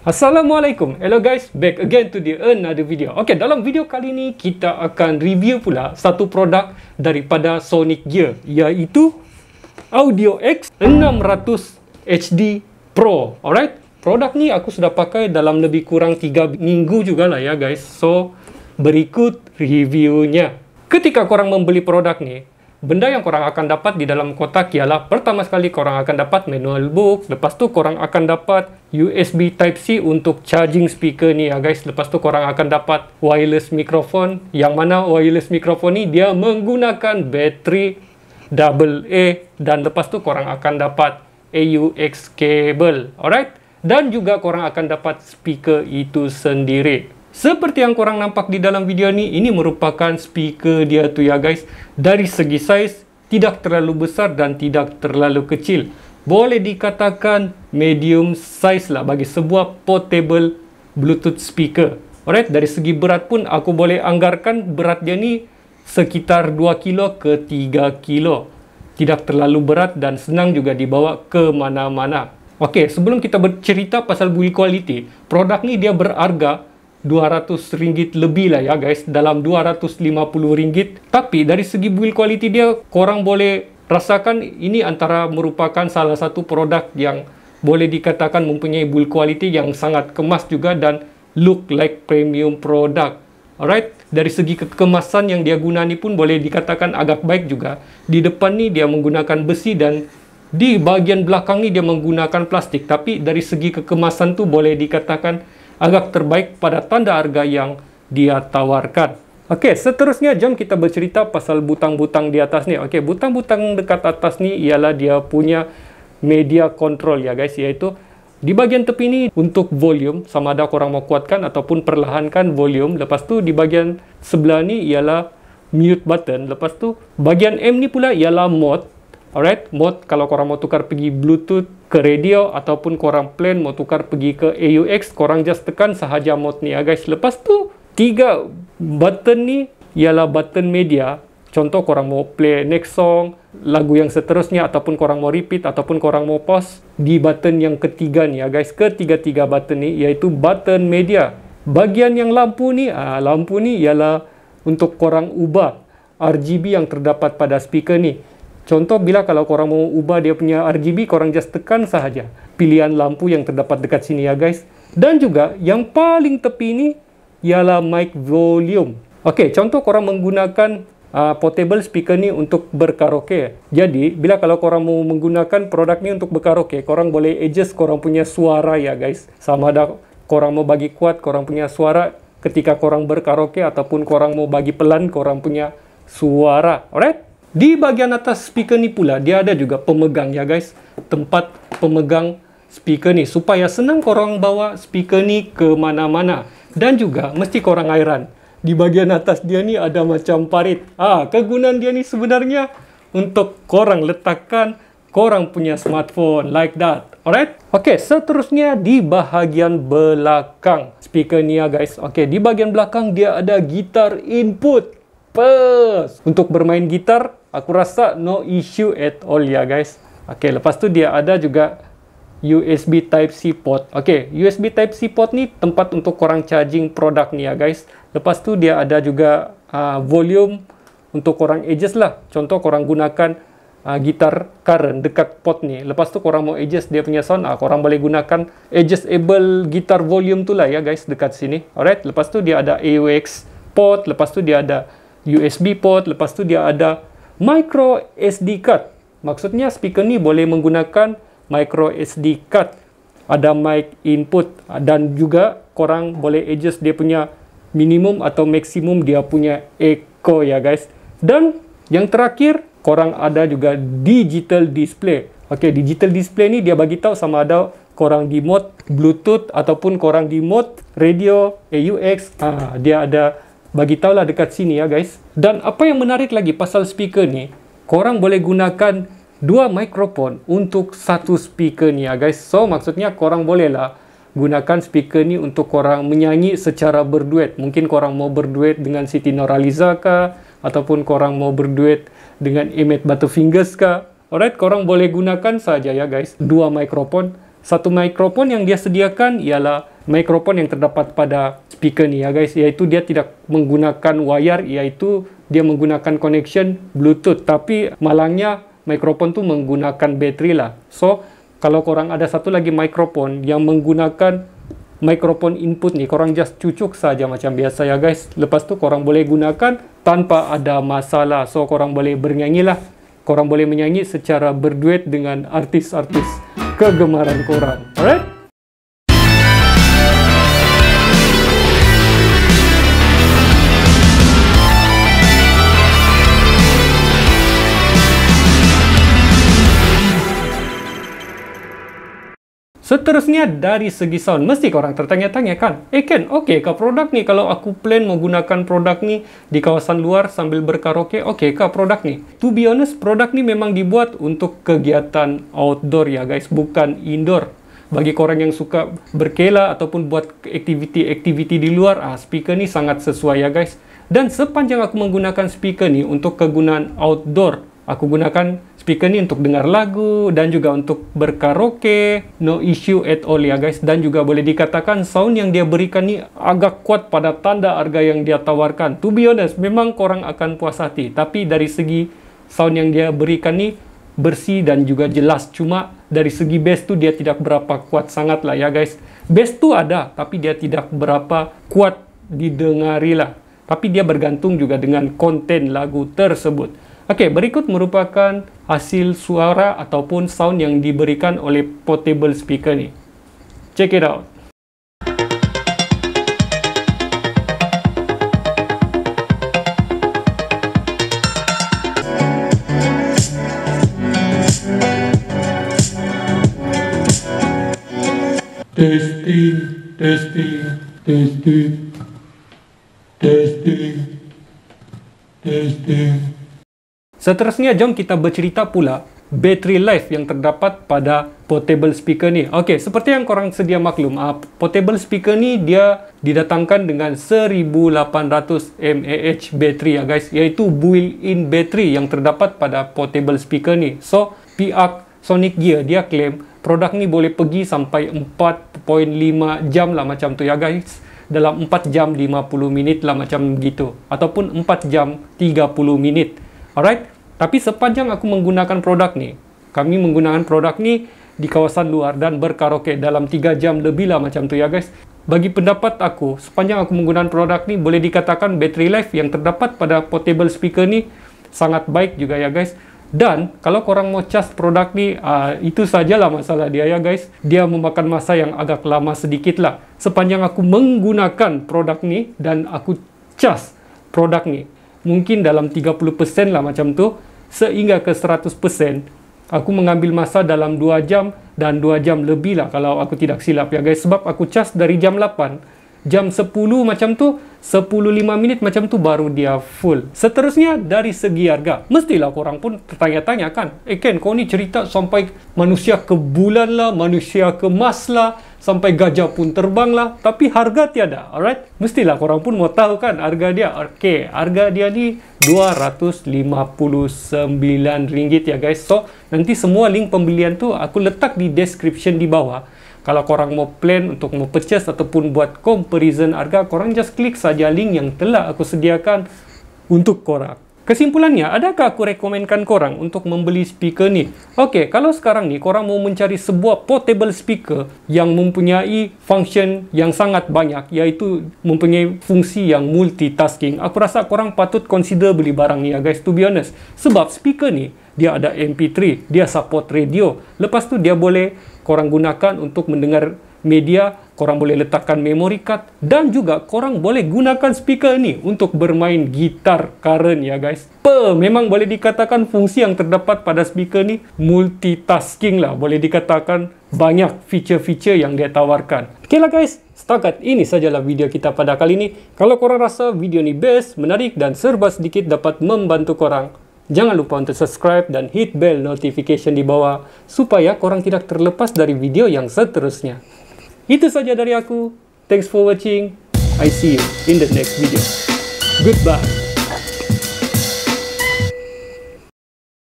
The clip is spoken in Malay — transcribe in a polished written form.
Assalamualaikum, hello guys, back again to the another video. Okay, dalam video kali ni kita akan review pula satu produk daripada Sonic Gear, iaitu AudioX 600 HD Pro. Alright, produk ni aku sudah pakai dalam lebih kurang 3 minggu jugalah ya guys. So, berikut reviewnya. Ketika korang membeli produk ni, benda yang korang akan dapat di dalam kotak ialah pertama sekali korang akan dapat manual book, lepas tu korang akan dapat USB Type-C untuk charging speaker ni ya guys. Lepas tu korang akan dapat wireless microphone, yang mana wireless microphone ni dia menggunakan bateri AA, dan lepas tu korang akan dapat AUX cable. Alright, dan juga korang akan dapat speaker itu sendiri. Seperti yang korang nampak di dalam video ni, ini merupakan speaker dia tu ya guys. Dari segi saiz, tidak terlalu besar dan tidak terlalu kecil. Boleh dikatakan medium size lah bagi sebuah portable Bluetooth speaker. Alright, dari segi berat pun aku boleh anggarkan berat dia ni sekitar 2 kilo ke 3 kilo. Tidak terlalu berat dan senang juga dibawa ke mana-mana. Okey, sebelum kita bercerita pasal build quality, produk ni dia berharga RM200 lebih lah ya guys, dalam RM250. Tapi dari segi build quality dia, korang boleh rasakan ini antara merupakan salah satu produk yang boleh dikatakan mempunyai build quality yang sangat kemas juga dan look like premium product. Alright, dari segi kekemasan yang dia guna ni pun boleh dikatakan agak baik juga. Di depan ni dia menggunakan besi dan di bahagian belakang ni dia menggunakan plastik. Tapi dari segi kekemasan tu boleh dikatakan agak terbaik pada tanda harga yang dia tawarkan. Okey, seterusnya jom kita bercerita pasal butang-butang di atas ni. Okey, butang-butang dekat atas ni ialah dia punya media control ya guys, iaitu di bahagian tepi ni untuk volume, sama ada korang mau kuatkan ataupun perlahankan volume. Lepas tu di bahagian sebelah ni ialah mute button. Lepas tu bahagian M ni pula ialah mode. Alright, mode kalau korang mau tukar pergi Bluetooth ke radio ataupun korang plan mau tukar pergi ke AUX, korang just tekan sahaja mode ni ya guys. Lepas tu 3 button ni ialah button media. Contoh korang mau play next song, lagu yang seterusnya, ataupun korang mau repeat ataupun korang mau pause di button yang ketiga ni ya guys. Ketiga-tiga button ni iaitu button media. Bahagian yang lampu ni ialah untuk korang ubah RGB yang terdapat pada speaker ni. Contoh bila kalau korang mau ubah dia punya RGB, korang just tekan sahaja pilihan lampu yang terdapat dekat sini ya guys. Dan juga yang paling tepi ni ialah mic volume. Okey, contoh korang menggunakan portable speaker ni untuk berkaraoke. Jadi bila kalau korang mau menggunakan produk ni untuk berkaraoke, korang boleh adjust korang punya suara ya guys. Sama ada korang mau bagi kuat korang punya suara ketika korang berkaraoke ataupun korang mau bagi pelan korang punya suara. Alright? Di bahagian atas speaker ni pula, dia ada juga pemegang ya guys. Tempat pemegang speaker ni supaya senang korang bawa speaker ni ke mana-mana. Dan juga mesti korang airan. Di bahagian atas dia ni ada macam parit. Kegunaan dia ni sebenarnya untuk korang letakkan korang punya smartphone like that. Alright? Okey, seterusnya di bahagian belakang speaker ni ya guys. Okey, di bahagian belakang dia ada gitar input. Untuk bermain gitar, aku rasa no issue at all ya guys. Okey, lepas tu dia ada juga USB Type-C port. Okey, USB Type-C port ni tempat untuk korang charging produk ni ya guys. Lepas tu dia ada juga volume untuk korang adjust lah. Contoh korang gunakan gitar current dekat port ni. Lepas tu korang mau adjust dia punya sound, korang boleh gunakan adjustable gitar volume tu lah ya guys dekat sini. Alright, lepas tu dia ada AUX port, lepas tu dia ada USB port, lepas tu dia ada micro SD card. Maksudnya speaker ni boleh menggunakan micro SD card. Ada mic input dan juga korang boleh adjust dia punya minimum atau maksimum dia punya echo ya guys. Dan yang terakhir, korang ada juga digital display. Okey, digital display ni dia bagi tahu sama ada korang di mode Bluetooth ataupun korang di mode radio AUX. Dia ada bagi tahulah dekat sini ya guys. Dan apa yang menarik lagi pasal speaker ni, korang boleh gunakan 2 mikrofon untuk satu speaker ni ya guys. So maksudnya korang bolehlah gunakan speaker ni untuk korang menyanyi secara berduet. Mungkin korang mau berduet dengan Siti Nurhaliza kah, ataupun korang mau berduet dengan Emmet Butterfingers kah. Alright, korang boleh gunakan saja ya guys 2 mikrofon. Satu mikrofon yang dia sediakan ialah mikrofon yang terdapat pada speaker ni ya guys, iaitu dia tidak menggunakan wire, iaitu dia menggunakan connection Bluetooth, tapi malangnya mikrofon tu menggunakan bateri lah. So kalau korang ada satu lagi mikrofon yang menggunakan mikrofon input ni, korang just cucuk saja macam biasa ya guys. Lepas tu korang boleh gunakan tanpa ada masalah. So korang boleh bernyanyi lah, korang boleh menyanyi secara berduet dengan artis-artis kegemaran korang. Alright? Seterusnya dari segi sound, mesti korang tertanya-tanya kan, Ken, okey kah produk ni kalau aku plan menggunakan produk ni di kawasan luar sambil berkaraoke, okey kah produk ni? To be honest, produk ni memang dibuat untuk kegiatan outdoor ya guys, bukan indoor. Bagi korang yang suka berkela ataupun buat aktiviti-aktiviti di luar, speaker ni sangat sesuai ya guys. Dan sepanjang aku menggunakan speaker ni untuk kegunaan outdoor, aku gunakan speaker ni untuk dengar lagu dan juga untuk berkaraoke, no issue at all ya guys. Dan juga boleh dikatakan sound yang dia berikan ni agak kuat pada tanda harga yang dia tawarkan. To be honest, memang korang akan puas hati. Tapi dari segi sound yang dia berikan ni bersih dan juga jelas. Cuma dari segi bass tu dia tidak berapa kuat sangat lah ya guys. Bass tu ada, tapi dia tidak berapa kuat didengari lah. Tapi dia bergantung juga dengan konten lagu tersebut. Okey, berikut merupakan hasil suara ataupun sound yang diberikan oleh portable speaker ni. Check it out. Testing, testing, testing, testing, testing. Seterusnya, jom kita bercerita pula battery life yang terdapat pada portable speaker ni. Okey, seperti yang korang sedia maklum, portable speaker ni dia didatangkan dengan 1800 mAh battery ya guys, iaitu built-in battery yang terdapat pada portable speaker ni. So, pihak Sonic Gear dia claim produk ni boleh pergi sampai 4.5 jam lah macam tu ya guys. Dalam 4 jam 50 minit lah macam gitu, ataupun 4 jam 30 minit. Alright? Tapi sepanjang aku menggunakan produk ni, kami menggunakan produk ni di kawasan luar dan berkaraoke dalam 3 jam lebih lah macam tu ya guys. Bagi pendapat aku, sepanjang aku menggunakan produk ni, boleh dikatakan battery life yang terdapat pada portable speaker ni sangat baik juga ya guys. Dan kalau korang mau cas produk ni, itu sajalah masalah dia ya guys. Dia memakan masa yang agak lama sedikit lah. Sepanjang aku menggunakan produk ni dan aku cas produk ni, mungkin dalam 30% lah macam tu, sehingga ke 100%, aku mengambil masa dalam 2 jam dan 2 jam lebih lah kalau aku tidak silap ya guys. Sebab aku cas dari jam 8, jam 10 macam tu, 10-5 minit macam tu baru dia full. Seterusnya dari segi harga, mestilah korang pun tertanya-tanya kan, Ken, kau ni cerita sampai manusia ke bulan lah, manusia ke Mars lah, sampai gajah pun terbang lah, tapi harga tiada. Alright, mestilah korang pun mau tahu kan harga dia. Okey, harga dia ni RM259 ya guys. So nanti semua link pembelian tu aku letak di description di bawah. Kalau korang mau plan untuk mau purchase ataupun buat comparison harga, korang just klik saja link yang telah aku sediakan untuk korang. Kesimpulannya, adakah aku rekomenkan korang untuk membeli speaker ni? Okey, kalau sekarang ni korang mau mencari sebuah portable speaker yang mempunyai function yang sangat banyak, iaitu mempunyai fungsi yang multitasking, aku rasa korang patut consider beli barang ni ya guys, to be honest. Sebab speaker ni, dia ada MP3, dia support radio. Lepas tu dia boleh korang gunakan untuk mendengar media, korang boleh letakkan memory card, dan juga korang boleh gunakan speaker ni untuk bermain gitar current ya guys. Memang boleh dikatakan fungsi yang terdapat pada speaker ni multitasking lah. Boleh dikatakan banyak feature-feature yang dia tawarkan. Okey lah guys, setakat ini sajalah video kita pada kali ini. Kalau korang rasa video ni best, menarik dan serba sedikit dapat membantu korang, jangan lupa untuk subscribe dan hit bell notification di bawah supaya korang tidak terlepas dari video yang seterusnya. Itu saja dari aku. Thanks for watching. I see you in the next video. Goodbye.